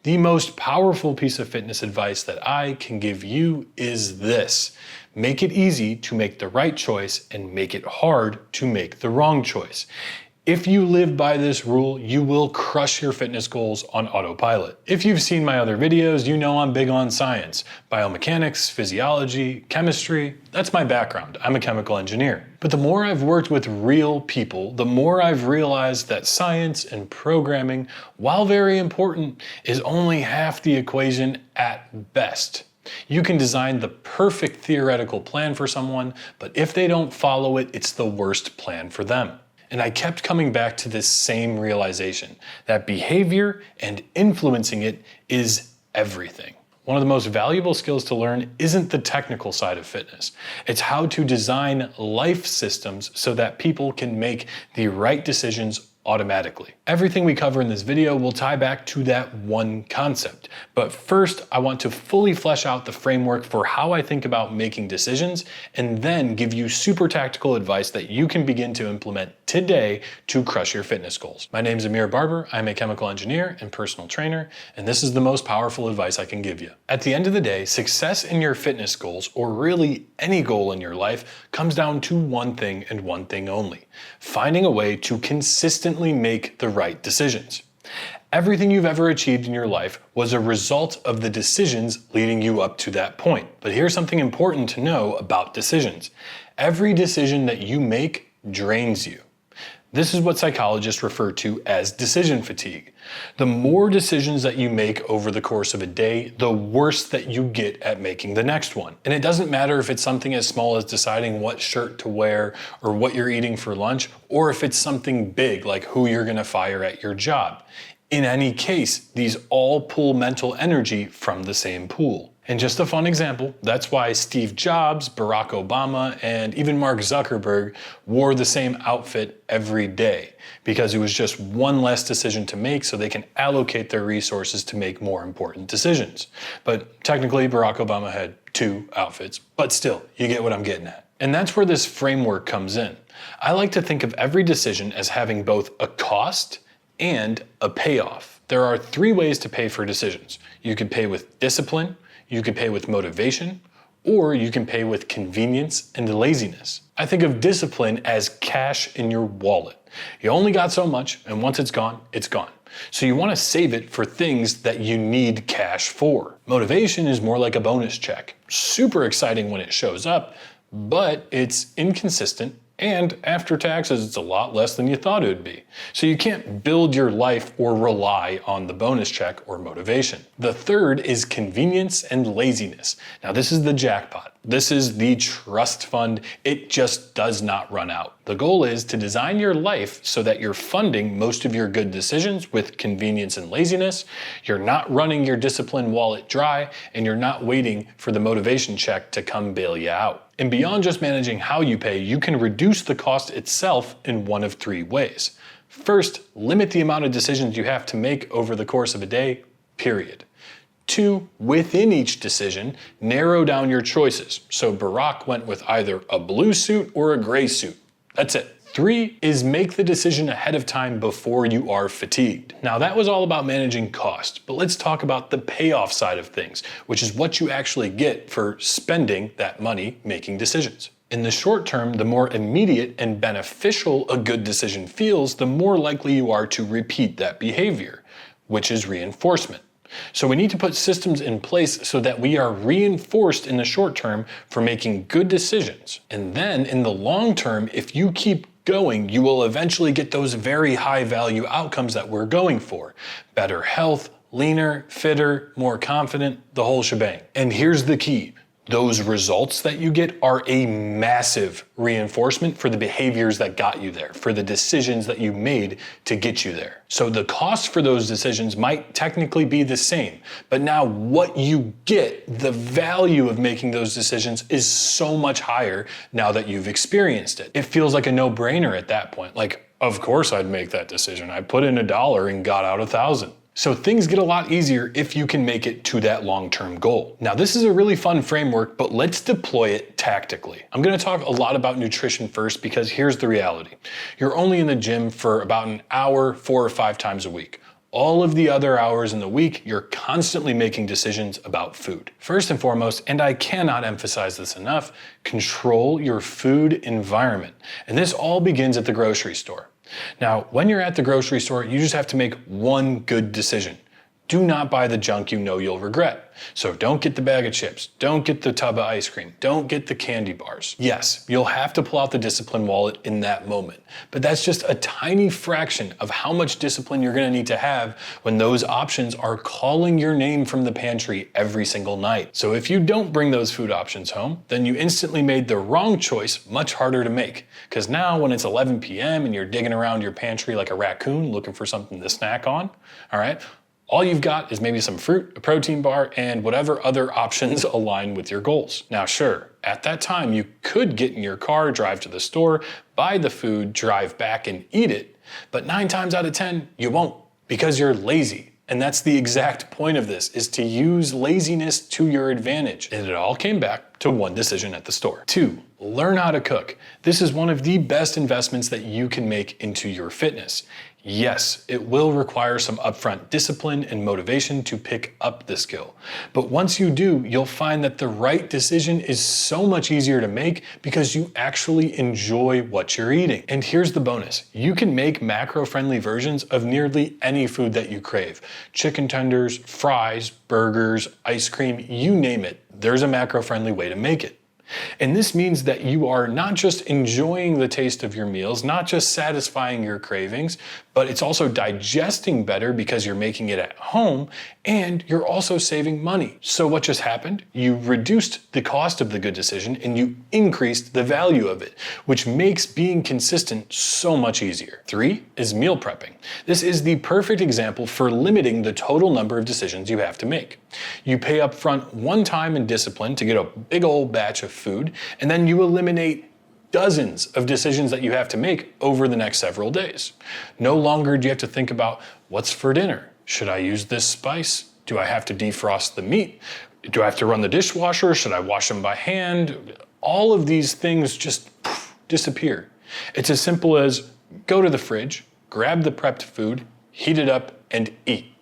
The most powerful piece of fitness advice that I can give you is this: make it easy to make the right choice and make it hard to make the wrong choice. If you live by this rule, you will crush your fitness goals on autopilot. If you've seen my other videos, you know I'm big on science, biomechanics, physiology, chemistry. That's my background. I'm a chemical engineer. But the more I've worked with real people, the more I've realized that science and programming, while very important, is only half the equation at best. You can design the perfect theoretical plan for someone, but if they don't follow it, it's the worst plan for them. And I kept coming back to this same realization, that behavior and influencing it is everything. One of the most valuable skills to learn isn't the technical side of fitness. It's how to design life systems so that people can make the right decisions automatically. Everything we cover in this video will tie back to that one concept. But first, I want to fully flesh out the framework for how I think about making decisions, and then give you super tactical advice that you can begin to implement today to crush your fitness goals. My name is Amir Barber. I'm a chemical engineer and personal trainer, and this is the most powerful advice I can give you. At the end of the day, success in your fitness goals, or really any goal in your life, comes down to one thing and one thing only: finding a way to consistently make the right decisions. Everything you've ever achieved in your life was a result of the decisions leading you up to that point. But here's something important to know about decisions. Every decision that you make drains you. This is what psychologists refer to as decision fatigue. The more decisions that you make over the course of a day, the worse that you get at making the next one. And it doesn't matter if it's something as small as deciding what shirt to wear or what you're eating for lunch, or if it's something big like who you're going to fire at your job. In any case, these all pull mental energy from the same pool. And just a fun example, that's why Steve Jobs, Barack Obama, and even Mark Zuckerberg wore the same outfit every day, because it was just one less decision to make so they can allocate their resources to make more important decisions. But technically, Barack Obama had two outfits, but still, you get what I'm getting at. And that's where this framework comes in. I like to think of every decision as having both a cost and a payoff. There are three ways to pay for decisions. You can pay with discipline, you can pay with motivation, or you can pay with convenience and laziness. I think of discipline as cash in your wallet. You only got so much, and once it's gone, it's gone. So you want to save it for things that you need cash for. Motivation is more like a bonus check. Super exciting when it shows up, but it's inconsistent, and after taxes, it's a lot less than you thought it would be. So you can't build your life or rely on the bonus check or motivation. The third is convenience and laziness. Now this is the jackpot. This is the trust fund. It just does not run out. The goal is to design your life so that you're funding most of your good decisions with convenience and laziness. You're not running your discipline wallet dry, and you're not waiting for the motivation check to come bail you out. And beyond just managing how you pay, you can reduce the cost itself in one of three ways. First, limit the amount of decisions you have to make over the course of a day, period. 2, within each decision, narrow down your choices. So Barack went with either a blue suit or a gray suit. That's it. 3 is make the decision ahead of time before you are fatigued. Now that was all about managing cost, but let's talk about the payoff side of things, which is what you actually get for spending that money making decisions. In the short term, the more immediate and beneficial a good decision feels, the more likely you are to repeat that behavior, which is reinforcement. So we need to put systems in place so that we are reinforced in the short term for making good decisions. And then in the long term, if you keep going, you will eventually get those very high value outcomes that we're going for. Better health, leaner, fitter, more confident, the whole shebang. And here's the key. Those results that you get are a massive reinforcement for the behaviors that got you there, for the decisions that you made to get you there. So the cost for those decisions might technically be the same, but now what you get, the value of making those decisions, is so much higher now that you've experienced it. It feels like a no-brainer at that point. Like, of course I'd make that decision. I put in $1 and got out 1,000. So things get a lot easier if you can make it to that long-term goal. Now this is a really fun framework, but let's deploy it tactically. I'm gonna talk a lot about nutrition first because here's the reality. You're only in the gym for about an hour, 4 or 5 times a week. all of the other hours in the week, you're constantly making decisions about food. First and foremost, and I cannot emphasize this enough, control your food environment. And this all begins at the grocery store. Now, when you're at the grocery store, you just have to make one good decision. Do not buy the junk you know you'll regret. So don't get the bag of chips, don't get the tub of ice cream, don't get the candy bars. Yes, you'll have to pull out the discipline wallet in that moment, but that's just a tiny fraction of how much discipline you're gonna need to have when those options are calling your name from the pantry every single night. So if you don't bring those food options home, then you instantly made the wrong choice much harder to make. Because now when it's 11 p.m. and you're digging around your pantry like a raccoon looking for something to snack on, all right, all you've got is maybe some fruit, a protein bar, and whatever other options align with your goals. Now, sure, at that time, you could get in your car, drive to the store, buy the food, drive back and eat it, but 9 times out of 10, you won't because you're lazy. And that's the exact point of this, is to use laziness to your advantage. And it all came back to one decision at the store. 2, learn how to cook. This is one of the best investments that you can make into your fitness. Yes, it will require some upfront discipline and motivation to pick up the skill. But once you do, you'll find that the right decision is so much easier to make because you actually enjoy what you're eating. And here's the bonus. You can make macro-friendly versions of nearly any food that you crave. Chicken tenders, fries, burgers, ice cream, you name it. There's a macro-friendly way to make it. And this means that you are not just enjoying the taste of your meals, not just satisfying your cravings, but it's also digesting better because you're making it at home, and you're also saving money. So what just happened? You reduced the cost of the good decision and you increased the value of it, which makes being consistent so much easier. 3 is meal prepping. This is the perfect example for limiting the total number of decisions you have to make. You pay up front one time in discipline to get a big old batch of food, and then you eliminate dozens of decisions that you have to make over the next several days. No longer do you have to think about what's for dinner. Should I use this spice? Do I have to defrost the meat? Do I have to run the dishwasher? Should I wash them by hand? All of these things just disappear. It's as simple as go to the fridge, grab the prepped food, heat it up, and eat.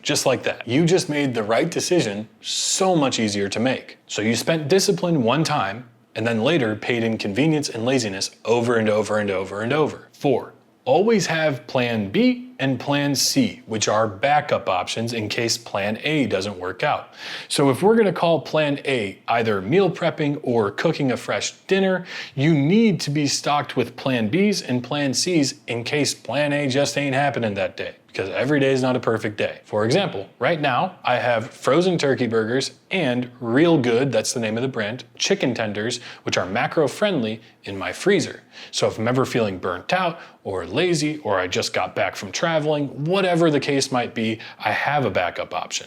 Just like that. You just made the right decision so much easier to make. So you spent discipline one time, and then later paid inconvenience and laziness over and over and over and over. 4, always have plan B and plan C, which are backup options in case plan A doesn't work out. So if we're gonna call plan A either meal prepping or cooking a fresh dinner, you need to be stocked with plan Bs and plan Cs in case plan A just ain't happening that day, because every day is not a perfect day. For example, right now I have frozen turkey burgers and Real Good, that's the name of the brand, chicken tenders, which are macro friendly, in my freezer. So if I'm ever feeling burnt out or lazy, or I just got back from traveling, whatever the case might be, I have a backup option.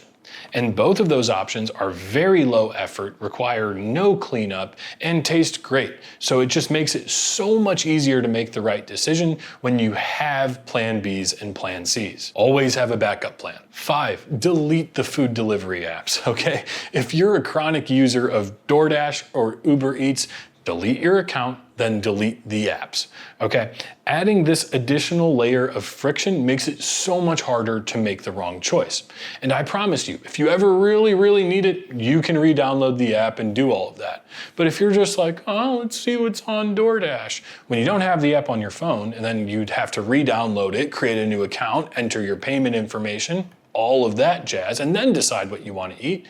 And both of those options are very low effort, require no cleanup, and taste great. So it just makes it so much easier to make the right decision when you have plan Bs and plan Cs. Always have a backup plan. 5, delete the food delivery apps, okay? If you're a chronic user of DoorDash or Uber Eats, delete your account, then delete the apps, okay? Adding this additional layer of friction makes it so much harder to make the wrong choice. And I promise you, if you ever really, really need it, you can re-download the app and do all of that. But if you're just like, oh, let's see what's on DoorDash, when you don't have the app on your phone, and then you'd have to re-download it, create a new account, enter your payment information, all of that jazz, and then decide what you want to eat,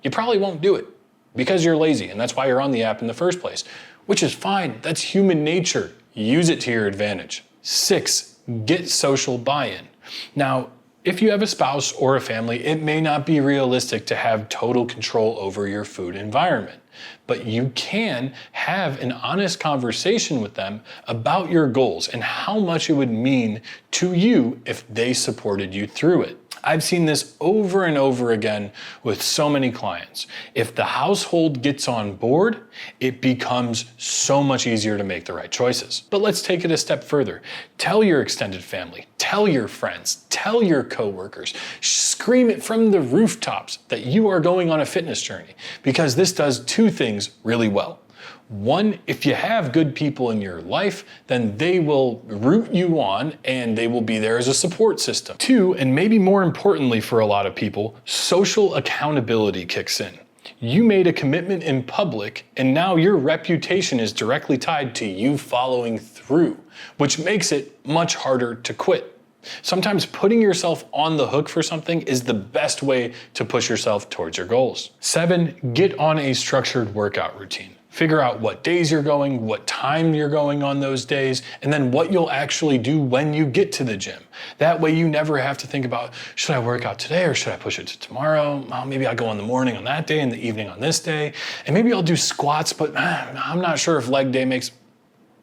you probably won't do it because you're lazy, and that's why you're on the app in the first place. Which is fine, that's human nature. Use it to your advantage. 6, get social buy-in. Now, if you have a spouse or a family, it may not be realistic to have total control over your food environment, but you can have an honest conversation with them about your goals and how much it would mean to you if they supported you through it. I've seen this over and over again with so many clients. If the household gets on board, it becomes so much easier to make the right choices. But let's take it a step further. Tell your extended family, tell your friends, tell your coworkers, scream it from the rooftops that you are going on a fitness journey, because this does 2 things really well. One, if you have good people in your life, then they will root you on and they will be there as a support system. Two, and maybe more importantly for a lot of people, social accountability kicks in. You made a commitment in public, and now your reputation is directly tied to you following through, which makes it much harder to quit. Sometimes putting yourself on the hook for something is the best way to push yourself towards your goals. 7, get on a structured workout routine. Figure out what days you're going, what time you're going on those days, and then what you'll actually do when you get to the gym. That way you never have to think about, should I work out today or should I push it to tomorrow? Well, maybe I'll go in the morning on that day and the evening on this day. And maybe I'll do squats, but I'm not sure if leg day makes.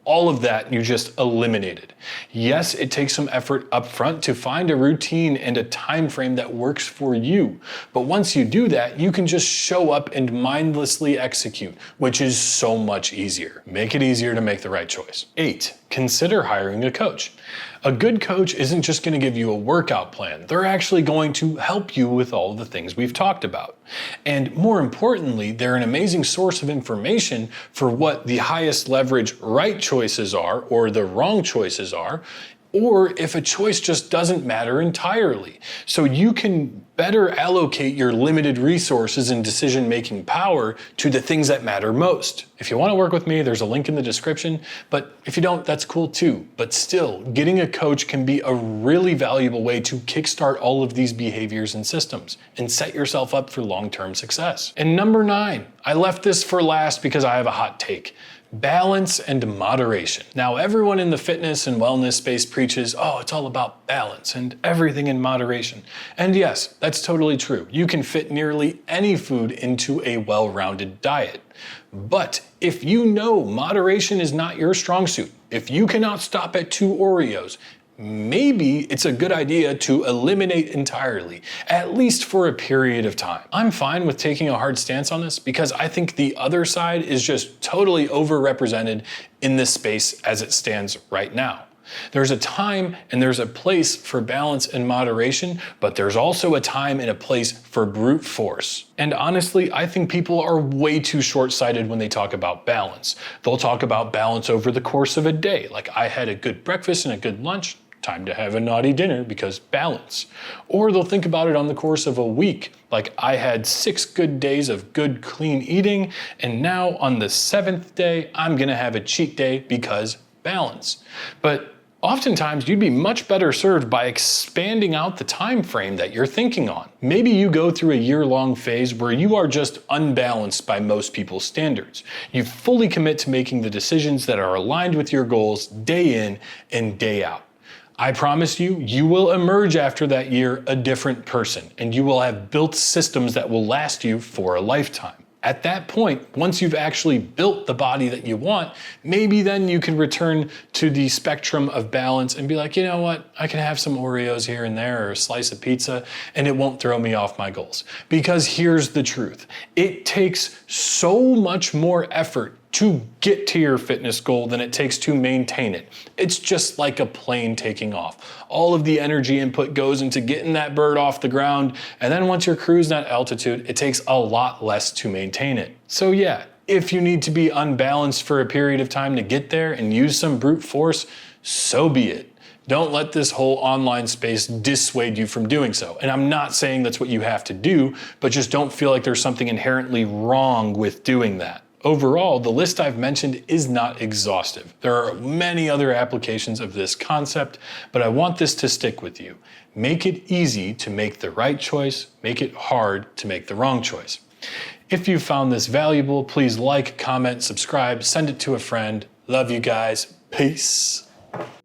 All of that you just eliminated. Yes, it takes some effort up front to find a routine and a time frame that works for you. But once you do that, you can just show up and mindlessly execute, which is so much easier. Make it easier to make the right choice. 8, consider hiring a coach. A good coach isn't just going to give you a workout plan. They're actually going to help you with all the things we've talked about. And more importantly, they're an amazing source of information for what the highest leverage right choices are or the wrong choices are, or if a choice just doesn't matter entirely. So you can better allocate your limited resources and decision-making power to the things that matter most. If you want to work with me, there's a link in the description, but if you don't, that's cool too. But still, getting a coach can be a really valuable way to kickstart all of these behaviors and systems and set yourself up for long-term success. And number 9, I left this for last because I have a hot take. Balance and moderation. Now, everyone in the fitness and wellness space preaches, oh, it's all about balance and everything in moderation. And yes, that's totally true. You can fit nearly any food into a well-rounded diet. But if you know moderation is not your strong suit, if you cannot stop at 2 Oreos, maybe it's a good idea to eliminate entirely, at least for a period of time. I'm fine with taking a hard stance on this because I think the other side is just totally overrepresented in this space as it stands right now. There's a time and there's a place for balance and moderation, but there's also a time and a place for brute force. And honestly, I think people are way too short-sighted when they talk about balance. They'll talk about balance over the course of a day, like I had a good breakfast and a good lunch, time to have a naughty dinner because balance. Or they'll think about it on the course of a week, like I had 6 good days of good clean eating, and now on the 7th day, I'm gonna have a cheat day because balance. But oftentimes, you'd be much better served by expanding out the time frame that you're thinking on. Maybe you go through a year-long phase where you are just unbalanced by most people's standards. You fully commit to making the decisions that are aligned with your goals day in and day out. I promise you, you will emerge after that year a different person, and you will have built systems that will last you for a lifetime. At that point, once you've actually built the body that you want, maybe then you can return to the spectrum of balance and be like, you know what, I can have some Oreos here and there or a slice of pizza and it won't throw me off my goals. Because here's the truth. It takes so much more effort to get to your fitness goal than it takes to maintain it. It's just like a plane taking off. All of the energy input goes into getting that bird off the ground, and then once you're cruising at altitude, it takes a lot less to maintain it. So yeah, if you need to be unbalanced for a period of time to get there and use some brute force, so be it. Don't let this whole online space dissuade you from doing so. And I'm not saying that's what you have to do, but just don't feel like there's something inherently wrong with doing that. Overall, the list I've mentioned is not exhaustive. There are many other applications of this concept, but I want this to stick with you. Make it easy to make the right choice, make it hard to make the wrong choice. If you found this valuable, please like, comment, subscribe, send it to a friend. Love you guys. Peace.